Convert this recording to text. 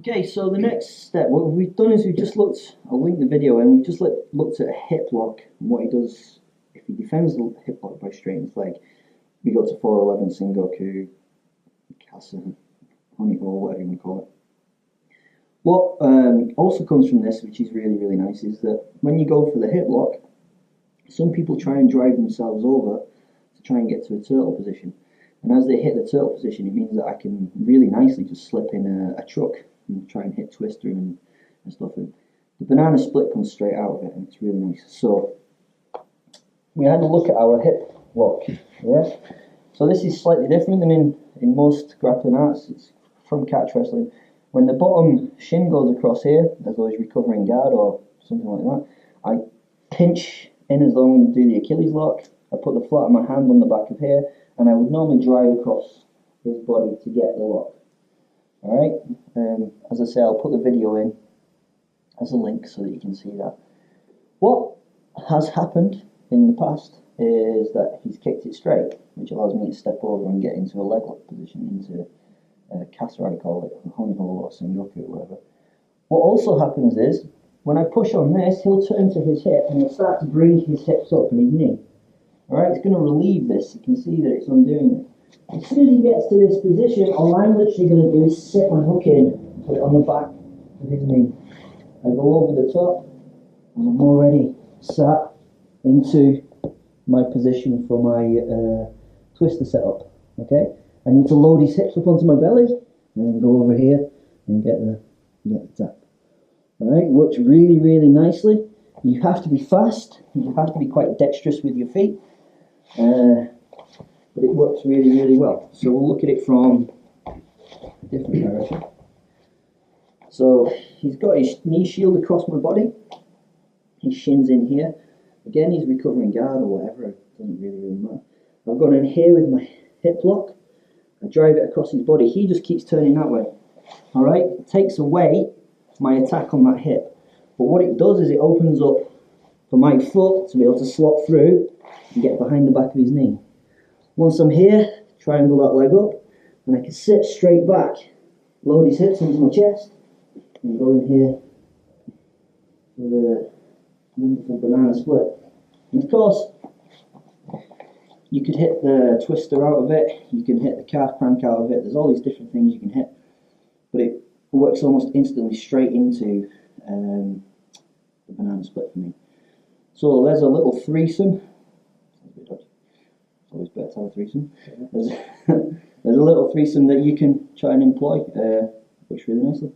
Okay, so the next step, what we've done is we've just looked, I'll link the video, and we've just looked at a hip lock and what he does if he defends the hip lock by straightening his leg. We got to 411, Sengoku, Kasa, honey hole, whatever you want to call it. What also comes from this, which is really, really nice, is that when you go for the hip lock, some people try and drive themselves over to try and get to a turtle position. And as they hit the turtle position, it means that I can really nicely just slip in a truck and try and hit twister and stuff. And the banana split comes straight out of it, and it's really nice. So we had a look at our hip lock. Yeah. So this is slightly different than in most grappling arts. It's from catch wrestling. When the bottom shin goes across here, as though he's recovering guard or something like that, I pinch in as though I'm going to do the Achilles lock. I put the flat of my hand on the back of here, and I would normally drive across his body to get the lock. Alright, as I say, I'll put the video in as a link so that you can see that. What has happened in the past is that he's kicked it straight, which allows me to step over and get into a leg lock position, into Kasa, I call it, honey hole or Sengoku or whatever. What also happens is, when I push on this, he'll turn to his hip and he'll start to bring his hips up and his knee. Alright, it's going to relieve this. You can see that it's undoing it. As soon as he gets to this position, all I'm literally going to do is sit my hook in and put it on the back of his knee. I go over the top, and I'm already sat into my position for my twister setup. Okay, I need to load his hips up onto my belly, and then go over here and get the tap. Alright, works really, really nicely. You have to be fast, you have to be quite dexterous with your feet. But it works really, really well. So we'll look at it from a different direction. So he's got his knee shield across my body. His shin's in here. Again, he's recovering guard or whatever. It doesn't really, really matter. I've gone in here with my hip lock. I drive it across his body. He just keeps turning that way. Alright, it takes away my attack on that hip. But what it does is it opens up for my foot to be able to slot through and get behind the back of his knee. Once I'm here, triangle that leg up, and I can sit straight back, load his hips into my chest, and go in here with a wonderful banana split. And of course, you could hit the twister out of it, you can hit the calf crank out of it, there's all these different things you can hit, but it works almost instantly straight into the banana split for me. So there's a little threesome. It's always better to have a threesome. There's a little threesome that you can try and employ, works really nicely.